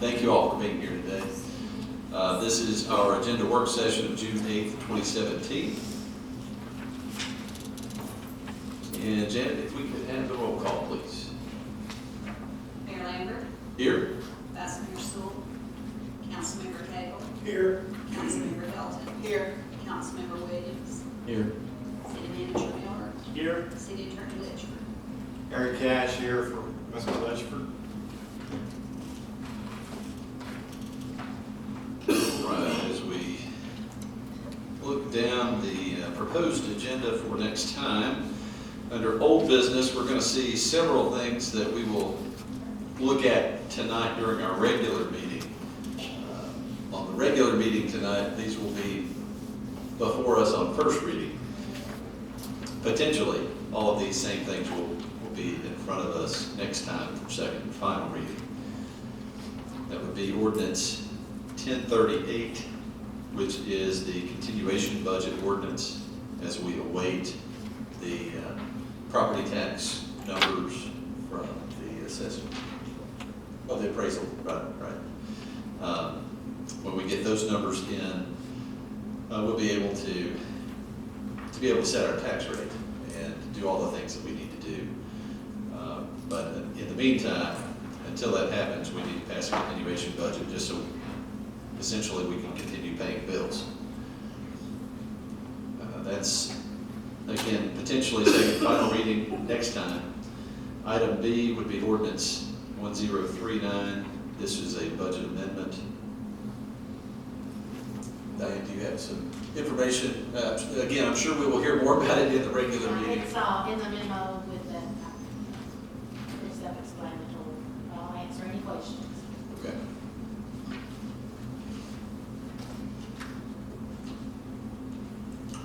Thank you all for being here today. This is our agenda work session of June 8th, 2017. And Janet, if we could have the roll call, please. Mayor Lambert, Here. Vice Mayor Sewell, Councilmember Cagle, Here. Councilmember Hilton, Here. Councilmember Williams, Here. City Manager Miller, Here. City Attorney Litchford. Eric Cash here for Mr. Litchford. Right, as we look down the proposed agenda for next time, under old business, we're going to see several things that we will look at tonight during our regular meeting. On the regular meeting tonight, these will be before us on first reading. Potentially, all of these same things will be in front of us next time for second and final reading. That would be ordinance 1038, which is the continuation budget ordinance as we await the property tax numbers from the assessment, of the appraisal, right. When we get those numbers in, we'll be able to set our tax rate and do all the things that we need to do. But in the meantime, until that happens, we need to pass a continuation budget just so essentially we can continue paying bills. That's, again, potentially second and final reading next time. Item B would be ordinance 1039. This is a budget amendment. Diane, do you have some information? Again, I'm sure we will hear more about it in the regular meeting. It's in the memo with the, it's self-explanatory. I'll answer any questions. Okay.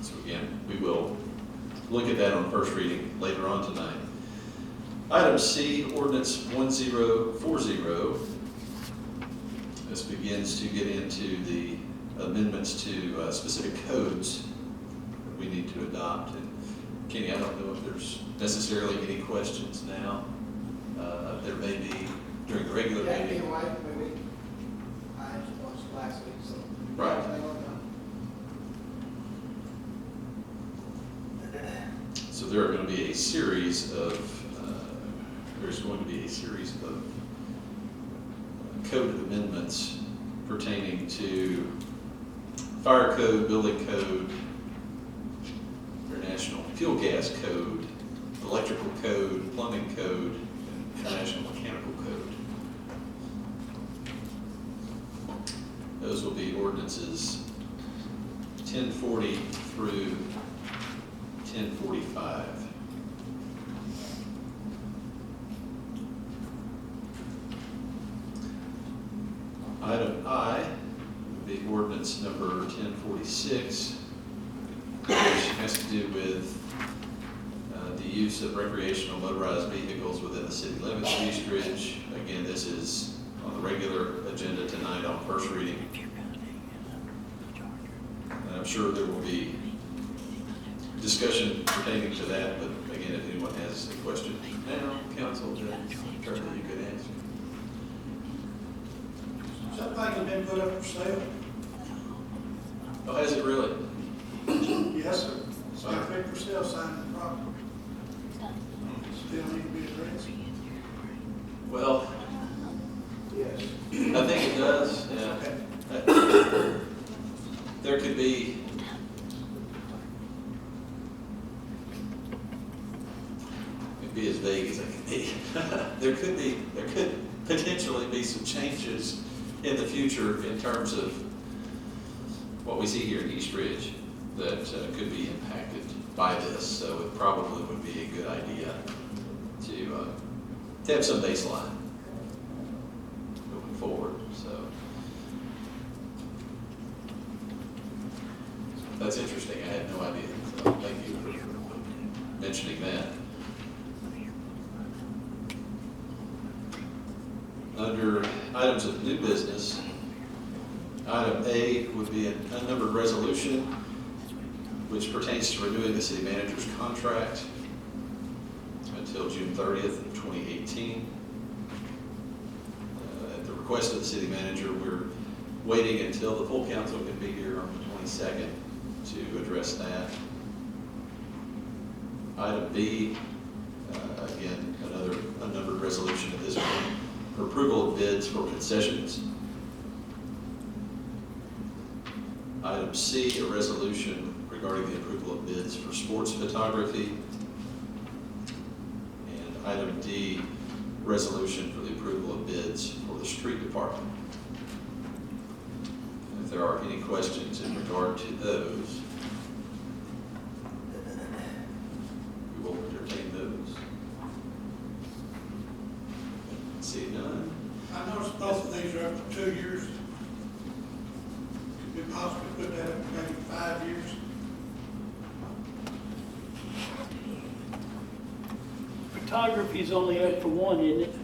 So again, we will look at that on first reading later on tonight. Item C, ordinance 1040. This begins to get into the amendments to specific codes that we need to adopt. And Kenny, I don't know if there's necessarily any questions now. There may be during the regular meeting. I just watched last week, so. Right. So there are going to be a series of, code amendments pertaining to fire code, building code, international fuel gas code, electrical code, plumbing code, and international mechanical code. Those will be ordinances 1040 through 1045. Item I would be ordinance number 1046, which has to do with the use of recreational motorized vehicles within the city limits of East Ridge. Again, this is on the regular agenda tonight on first reading. And I'm sure there will be discussion pertaining to that, but again, if anyone has a question now, council, then certainly you could answer. Something has been put up for sale? Oh, has it really? Yes, sir. It's got a big for sale sign on the property. Still need to be addressed? Well, Yes. I think it does, yeah. There could be, it'd be as vague as I can be. There could potentially be some changes in the future in terms of what we see here in East Ridge that could be impacted by this. So it probably would be a good idea to have some baseline moving forward. So that's interesting. I had no idea. So thank you for mentioning that. Under items of new business, item A would be an unnumbered resolution which pertains to renewing the city manager's contract until June 30th of 2018. At the request of the city manager, we're waiting until the full council can be here on the 22nd to address that. Item B, again, another unnumbered resolution at this point, for approval of bids for concessions. Item C, a resolution regarding the approval of bids for sports photography. And item D, resolution for the approval of bids for the street department. If there are any questions in regard to those, we will entertain those. See none. I noticed both of these are up to 2 years. Could we possibly put that up to maybe 5 years? Photography's only up for one, isn't it?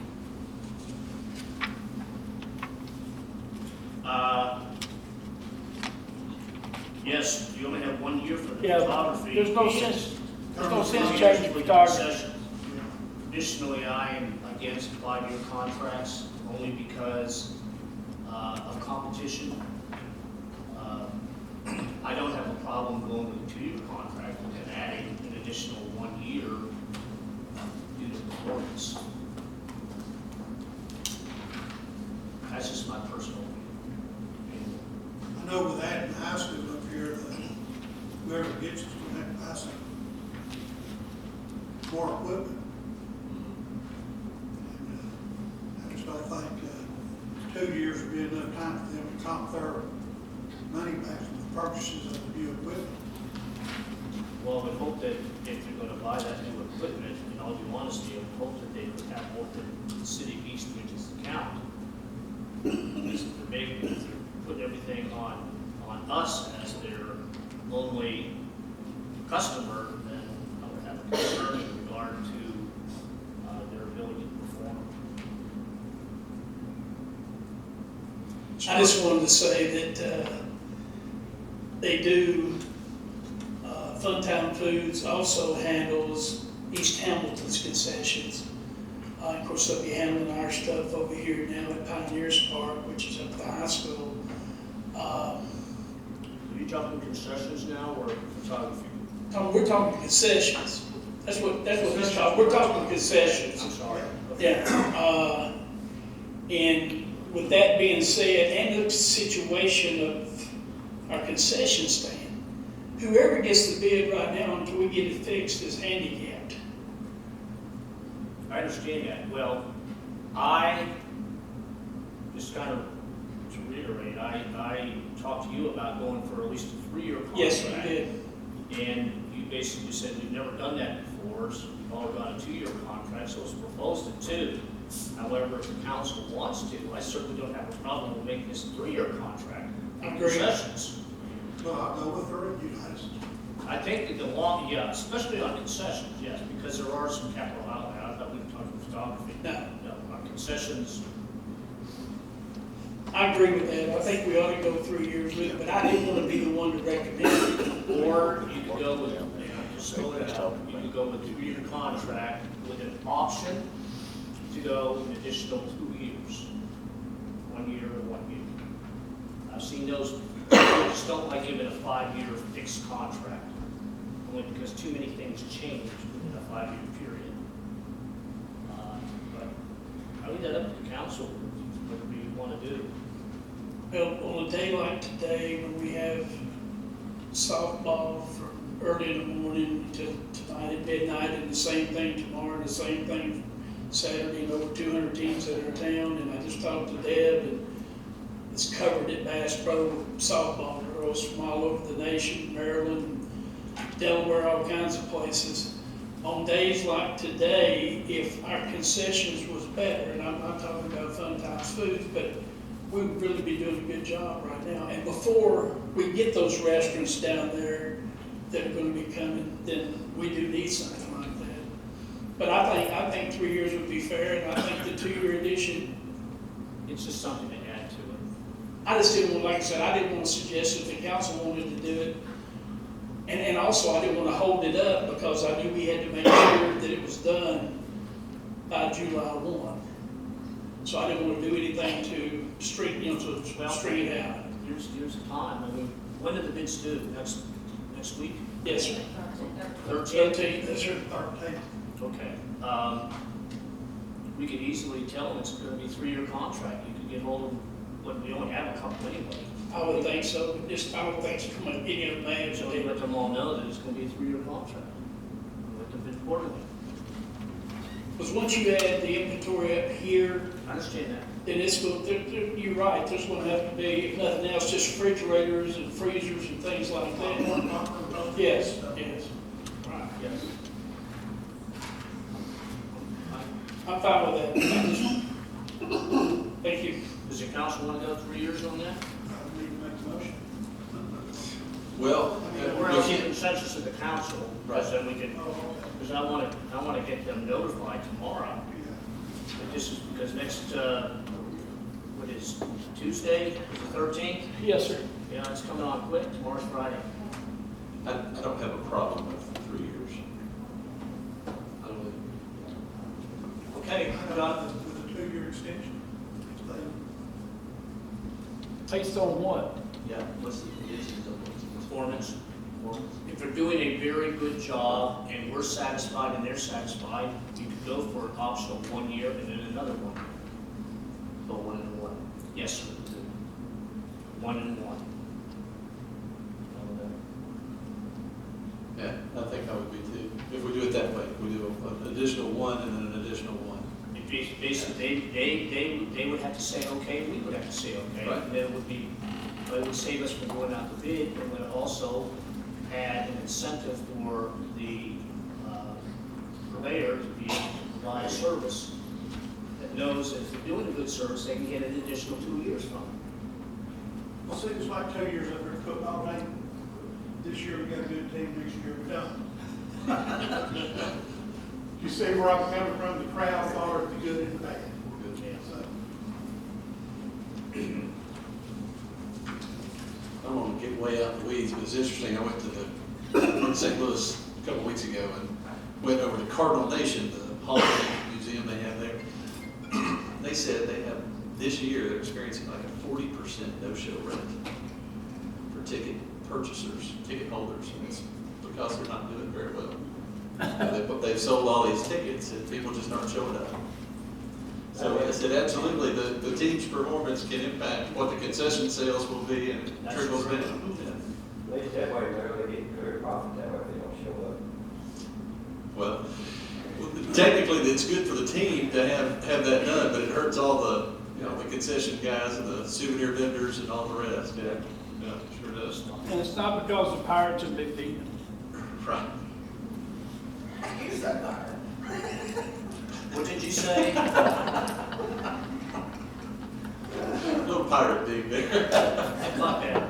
Yes, you only have 1 year for the Yeah, photography. there's no and sense, there's no 2 sense years changing for the photography. concession. Additionally, I am against 5-year contracts only because of competition. I don't have a problem going with a 2-year contract and adding an additional 1 year due to performance. That's just my personal opinion. I know with that in high school up here, whoever gets it's going to have to buy some more equipment. And I just don't think 2 years would be enough time for them to comp their money back from the purchases of the new equipment. Well, I would hope that if you're gonna buy that new equipment, in all due honesty, I would hope that they would have more than the city of East Ridge's account. Because if they're putting everything on us as their only customer, then I would have a concern in regard to their ability to perform. I just wanted to say that they do, Funtown Foods also handles East Hamilton's concessions. Of course, they'll be handling our stuff over here now at Pioneers Park, which is up at the high school. Are you talking concessions now or photography? We're talking concessions. That's what he's talking, we're talking concessions. I'm sorry. Yeah, and with that being said, and the situation of our concession stand, whoever gets the bid right now until we get it fixed is handicapped. I understand that. Well, I, just kind of to reiterate, I talked to you about going for at least a 3-year contract. Yes, we did. And you basically said we've never done that before, so we've all done a 2-year contract, so it's proposed at 2. However, if the council wants to, I certainly don't have a problem with making this a 3-year contract. Agreed. Concessions. Well, I'll go with her, you guys. I think that the long, yeah, especially on concessions, yes, because there are some capital outlay. I thought we were talking photography. No. No, on concessions, I agree with that. I think we ought to go 3 years with it, but I didn't want to be the one to recommend it. or you could go with, just throw it out, you could go with a 3-year contract with an option to go an additional 2 years. 1 year or 1 year. I've seen those, I just don't like giving a 5-year fixed contract, only because too many things change within a 5-year period. But I leave that up to the council, whatever you want to do. Well, on a day like today, when we have softball from early in the morning till tonight at midnight, and the same thing tomorrow, and the same thing Saturday, and over 200 teams in our town, and I just talked to Deb, and it's covered at Bass Pro softball girls from all over the nation, Maryland, Delaware, all kinds of places. On days like today, if our concessions was better, and I'm not talking about Funtown Foods, but we would really be doing a good job right now. And before we get those restaurants down there that are gonna be coming, then we do need something like that. But I think 3 years would be fair, and I think the 2-year edition, It's just something to add to it. I just didn't want, like I said, I didn't want to suggest if the council wanted to do it. And also, I didn't want to hold it up because I knew we had to make sure that it was done by July 1. So I didn't want to do anything to straighten, to straighten it out. Here's the time, I mean, when do the bids due? Next week? Yes, sir. 13th? Yes, sir. 13th. Okay. We could easily tell them it's gonna be a 3-year contract. You could get hold of, but we only have a couple anyway. I would think so, just, I don't think it's come up any of the So we let them all know that it's gonna be a 3-year contract. Let them bid accordingly. Because once you add the inventory up here, I understand that. then it's going, you're right, there's going to have to be, if nothing else, just refrigerators and freezers and things like that. Yes, yes. Right. Yes. I'm fine with that. Thank you. Does your council wanna go 3 years on that? I need to make the motion. Well, We're gonna get consensus of the council, because Right. then we can, Oh, okay. because I wanna get them notified tomorrow. Yeah. But this is because next, what is Tuesday, the 13th? Yes, sir. Yeah, it's coming on quick, tomorrow's Friday. I don't have a problem with 3 years. I don't really. Okay, John? With a 2-year extension. Based on what? Yeah, what's the conditions of the performance? If they're doing a very good job and we're satisfied and they're satisfied, you could go for an optional 1 year and then another one. Oh, 1 and 1. Yes, sir. 1 and 1. Yeah, I think I would be too. If we do it that way, we do an additional 1 and then an additional 1. Basically, they would have to say okay, we would have to say okay. Right. And then it would save us from going out to bid, and would also add an incentive for the purveyor to be able to provide a service that knows that if they're doing a good service, they can get an additional 2 years from it. Well, see, it's like 2 years up here at football game. This year we got a good team, next year we don't. You see where I'm coming from, the crowd thought it the good and the bad. So, I don't want to get way out in the weeds, but it's interesting. I went to in St. Louis a couple weeks ago and went over to Cardinal Nation, the Hall of Fame museum they have there. They said they have, this year, they're experiencing like a 40% no-show rate for ticket purchasers, ticket holders, and it's because they're not doing very well. They've sold all these tickets and people just aren't showing up. So I said, absolutely, the team's performance can impact what the concession sales will be and it trickles down. Yeah. They just that way, they're really getting good profit that way if they don't show up. Well, technically, it's good for the team to have that done, but it hurts all the, the concession guys and the souvenir vendors and all the rest. Yeah, yeah, sure does. And it's not because the Pirates have been beaten. Right. What did you say? Little pirate dig there. I caught that.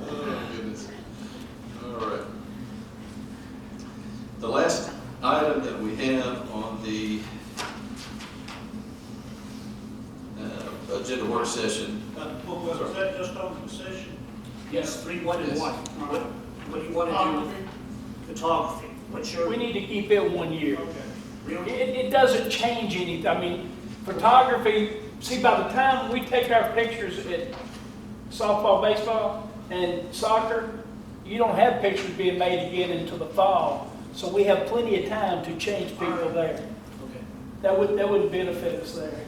Oh, goodness. All right. The last item that we have on the agenda work session. was that just on the session? Yes, 3, 1, and 1. What do you want to do? Photography. What's your? We need to keep it 1 year. Okay. Really? It doesn't change anything. I mean, photography, see, by the time we take our pictures at softball, baseball, and soccer, you don't have pictures being made again until the fall. So we have plenty of time to change people there. Okay. That would benefit us there.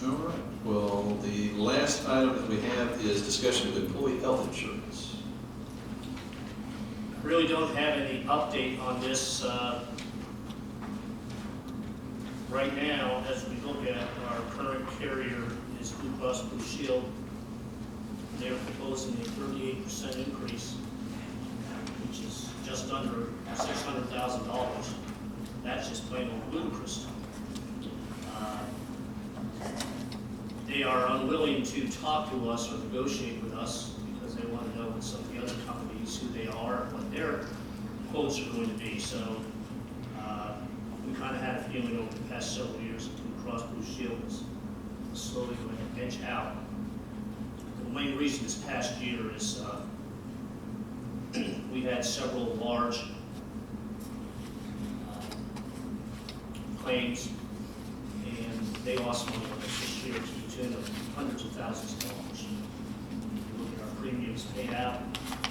All right. Well, the last item that we have is discussion of employee health insurance. Really don't have any update on this right now. As we look at our current carrier is Blue Cross Blue Shield. They're proposing a 38% increase, which is just under $600,000. That's just plain old ludicrous. They are unwilling to talk to us or negotiate with us because they want to know what some of the other companies, who they are, what their quotes are going to be. So we kind of had a feeling over the past several years that Blue Cross Blue Shield is slowly going to edge out. The main reason this past year is we've had several large claims, and they lost money on us this year to the tune of hundreds of thousands of dollars. You look at our premiums paid out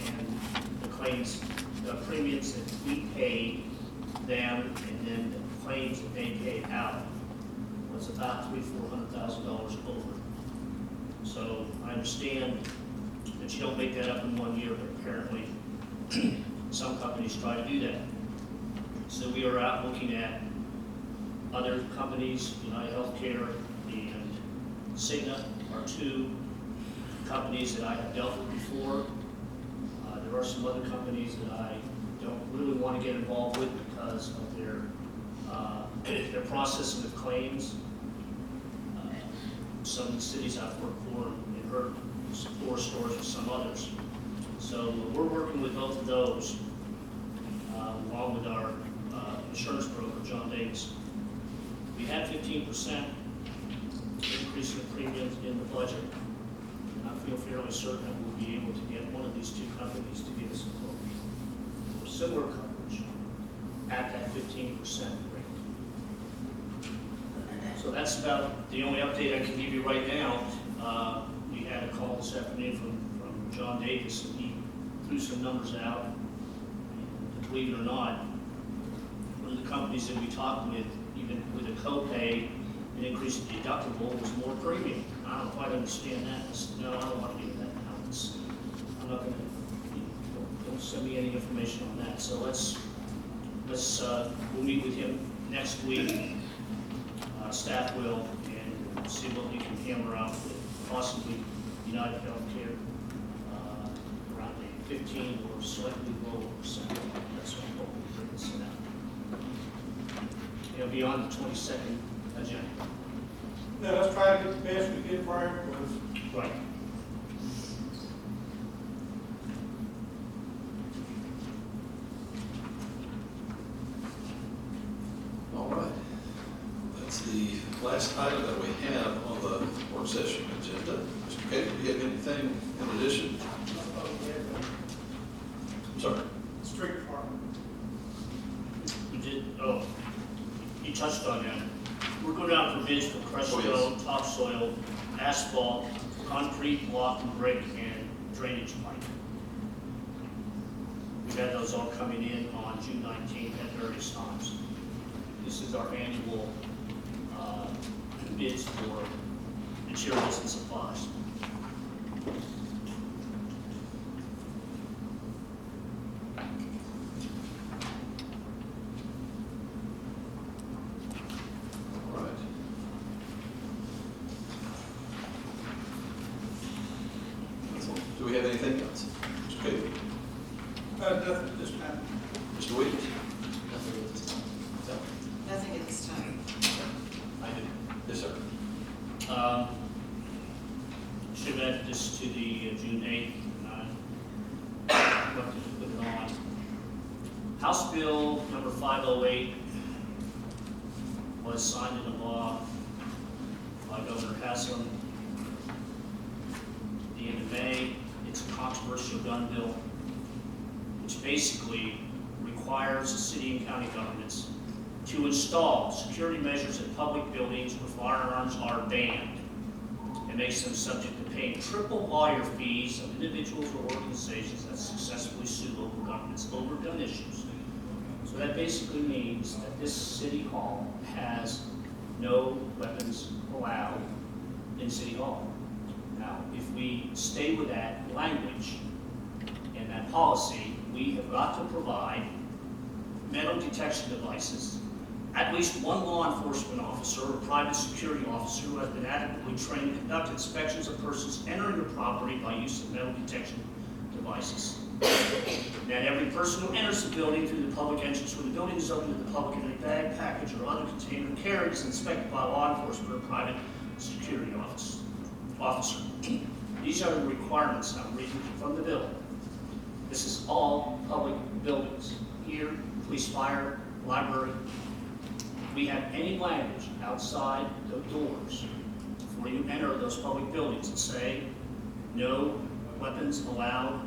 and the claims, the premiums that we paid them, and then the claims that they paid out was about $300,000-400,000 over. So I understand that you don't make that up in 1 year, but apparently some companies try to do that. So we are out looking at other companies, United Healthcare and Cigna are two companies that I have dealt with before. There are some other companies that I don't really want to get involved with because of their processing of claims. Some of the cities I've worked for and heard horror stories with some others. So we're working with both of those, along with our insurance broker, John Davis. We had 15% increase in the premiums in the budget, and I feel fairly certain that we'll be able to get one of these two companies to give us a quote for similar coverage at that 15% rate. So that's about the only update I can give you right now. We had a call this afternoon from John Davis, and he threw some numbers out. And believe it or not, one of the companies that we talked with, even with a copay, an increase in deductible was more premium. I don't quite understand that. I said, no, I don't want to do that now. I'm not going to, don't send me any information on that. So we'll meet with him next week. Staff will, and see what we can hammer out with possibly United Healthcare, around a 15 or slightly lower percent. That's what I'm hoping to bring this out. It'll be on the 22nd agenda. Now, let's try to get the best we can for our employees. Right. All right. That's the last item that we have on the work session agenda. Mr. Cagle, do you have anything in addition? I'm sorry. Street department. You did, oh, you touched on that. We're going out for bids for crushed Oh, yes. stone, topsoil, asphalt, concrete, block and brick, and drainage pipe. We've had those all coming in on June 19th at various times. This is our annual bids for materials and supplies. All right. Do we have anything else? Mr. Cagle? Nothing at this time. Mr. Williams? Nothing at this time. I do. Yes, sir. Should have added this to the June 8th, and I looked to put it on. House Bill number 508 was signed into law by Governor Haslam at the end of May. It's a controversial gun bill, which basically requires the city and county governments to install security measures at public buildings where firearms are banned, and makes them subject to paying triple lawyer fees of individuals or organizations that successfully sue local governments over gun issues. So that basically means that this city hall has no weapons allowed in city hall. Now, if we stay with that language and that policy, we have got to provide metal detection devices. At least one law enforcement officer or private security officer who has been adequately trained to conduct inspections of persons entering the property by use of metal detection devices. That every person who enters the building through the public entrance where the building is open to the public in a bag, package, or other container carried is inspected by a law enforcement or private security officer. These are the requirements I'm reading from the bill. This is all public buildings. Here, police, fire, library. We have any language outside the doors before you enter those public buildings that say no weapons allowed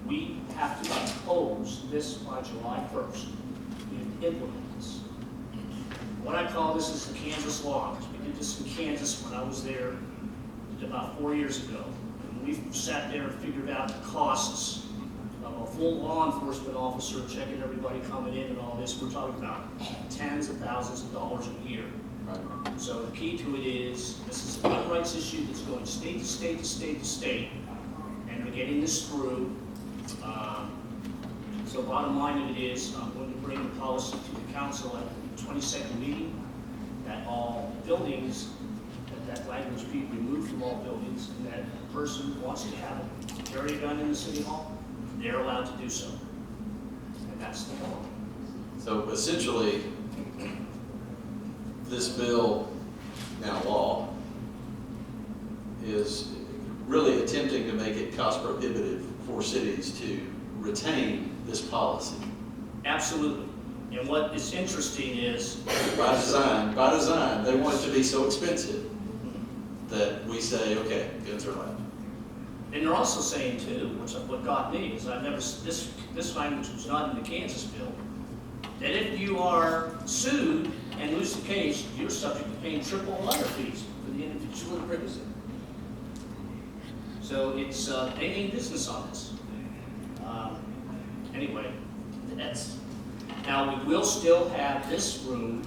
we have to impose this by July 1st. We have to implement this. What I call this is the Kansas law, because we did this in Kansas when I was there about 4 years ago. And we sat there and figured out the costs of a full law enforcement officer checking everybody coming in and all this. We're talking about tens of thousands of dollars a year. Right. So the key to it is, this is a gun rights issue that's going state to state to state to state, and we're getting this through. So bottom line of it is, I'm going to bring the policy to the council at the 22nd meeting, that all buildings, that language be removed from all buildings, and that a person wants to have a carry a gun in the city hall, they're allowed to do so. And that's the law. So essentially, this bill, now law, is really attempting to make it cost prohibitive for cities to retain this policy. Absolutely. And what is interesting is, By design, they want it to be so expensive that we say, okay, guns are allowed. and they're also saying too, which what got me is this language was not in the Kansas bill, that if you are sued and lose the case, you're subject to paying triple lawyer fees for the individual that brings it. So it's, they mean business on this. Anyway, that's, now we will still have this room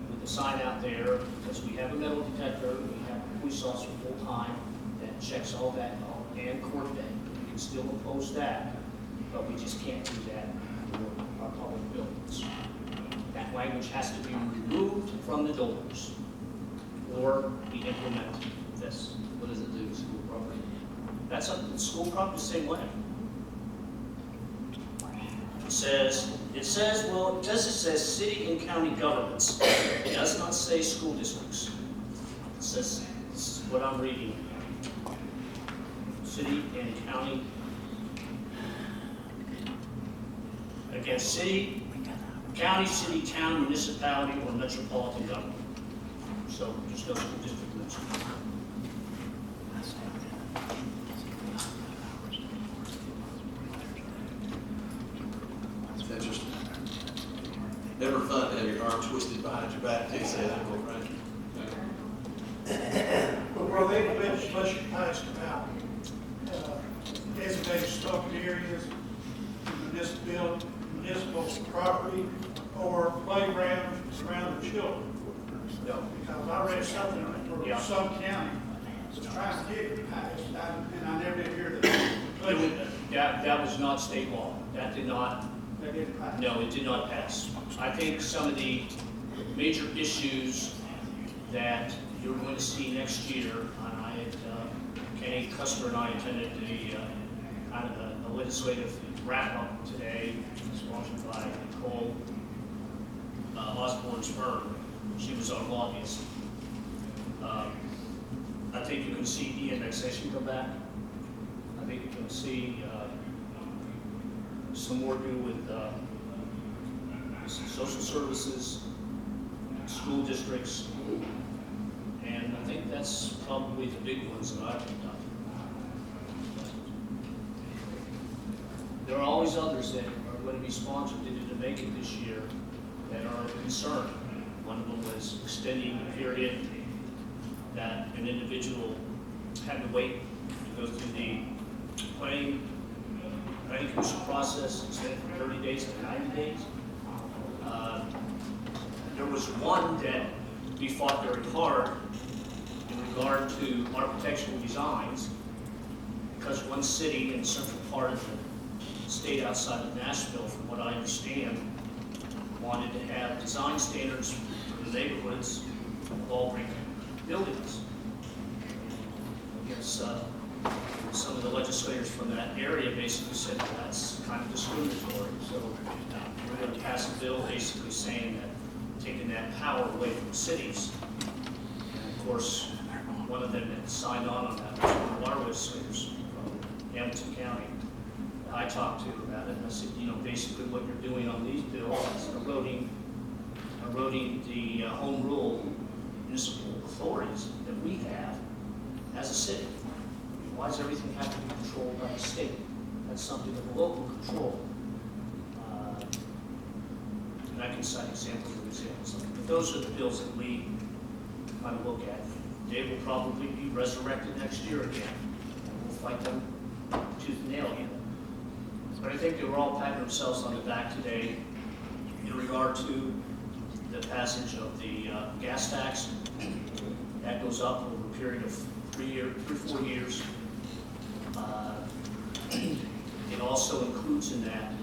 with the sign out there, because we have a metal detector, we have a police officer full-time that checks all that out, and court day. We can still impose that, but we just can't do that for our public buildings. That language has to be removed from the doors, or we implement this. What does it do to school property? That's up to the school property the same way. It says city and county governments. It does not say school districts. It says, this is what I'm reading. City and county. Again, city, county, city, town, municipality, or metropolitan government. So there's no school district mentioned. It's interesting. Never fun to have your arm twisted behind your back till you say that, Uncle Frank. But where they legislation passed about designated smoking areas, municipal property, or playgrounds surrounding children. Because I read something where some county was trying to get it passed, and I never did hear that. That was not state law. That did not, They didn't pass. no, it did not pass. I think some of the major issues that you're going to see next year, and I had, Kenny Custer and I attended a legislative wrap-up today, sponsored by Nicole Osborne's firm. She was our lobbyist. I think you can see de-annexation come back. I think you can see some more do with social services, school districts, and I think that's probably the big ones that I've done. There are always others that are going to be sponsored that didn't make it this year that are a concern. One of them was extending the period that an individual had to wait to go through the planning commission process, extended from 30 days to 90 days. There was one that we fought very hard in regard to architectural designs, because one city in the central part of the state outside of Nashville, from what I understand, wanted to have design standards for the neighborhoods of all brick buildings. I guess some of the legislators from that area basically said that's kind of discriminatory. So we're going to pass a bill basically saying that taking that power away from cities. And of course, one of them that signed on that was one of our legislators from Hamilton County. I talked to about it, and I said, basically what you're doing on these bills is eroding the home rule municipal authorities that we have as a city. Why does everything have to be controlled by the state? That's something of a local control. And I can cite examples of examples. But those are the bills that we kind of look at. They will probably be resurrected next year again. And we'll fight them tooth and nail again. But I think they were all patting themselves on the back today in regard to the passage of the gas tax. That goes up over a period of 4 years. It also includes in that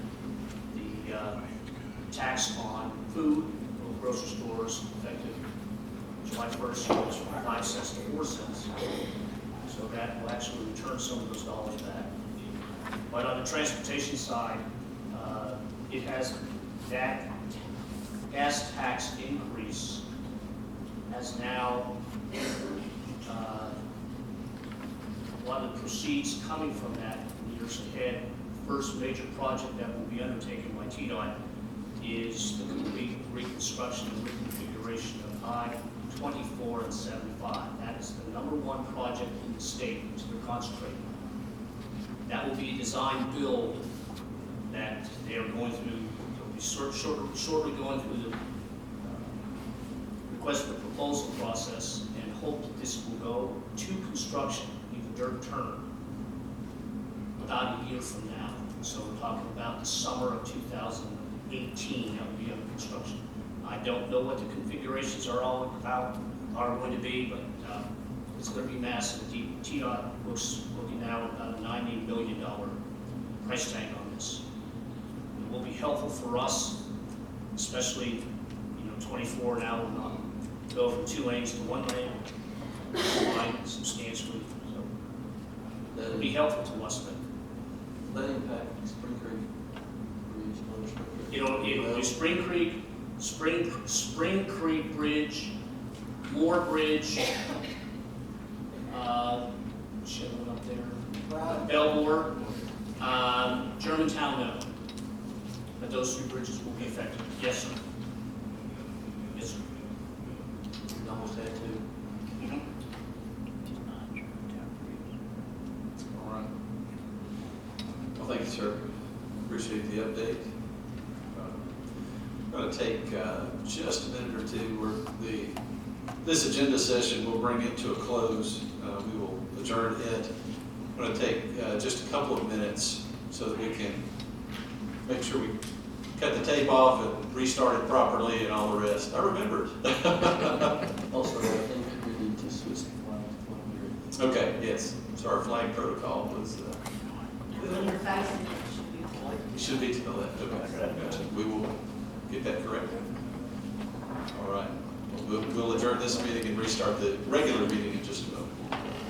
the tax on food, grocery stores, effective July 1st, goes from 5 cents to 4 cents. So that will actually return some of those dollars back. But on the transportation side, it has that gas tax increase has now, a lot of the proceeds coming from that in years ahead. First major project that will be undertaken by TDOT is the complete reconstruction and reconfiguration of I-24 and 75. That is the #1 project in the state which they're concentrating on. That will be a design build that they are going through, they'll be shortly going through the request for proposal process and hope that this will go to construction, either dirt turn, about a year from now. So we're talking about the summer of 2018 that will be under construction. I don't know what the configurations are all about, are going to be, but it's going to be massive. TDOT looking now at about a $90 million price tag on this. It will be helpful for us, especially, 24 now will not go from 2 lanes to 1 lane, widen substantially. So it'll be helpful to us, but That impact Spring Creek Bridge, Lower Spring Creek. it'll be Spring Creek Bridge, Moore Bridge, shit, one up there, Belmore, Germantown, no. But those 3 bridges will be affected. Yes, sir. Yes, sir. We almost had to. All right. Well, thank you, sir. Appreciate the update. I'm going to take just a minute or two. This agenda session will bring it to a close. We will adjourn it. I'm going to take just a couple of minutes so that we can make sure we cut the tape off and restart it properly and all the rest. I remembered. Also, I think we need to switch the flag to 100. Okay, yes. So our flag protocol was, When you're facing it, it should be forward. it should be to the left. Okay, gotcha. We will get that corrected. All right. We'll adjourn this meeting and restart the regular meeting in just a moment.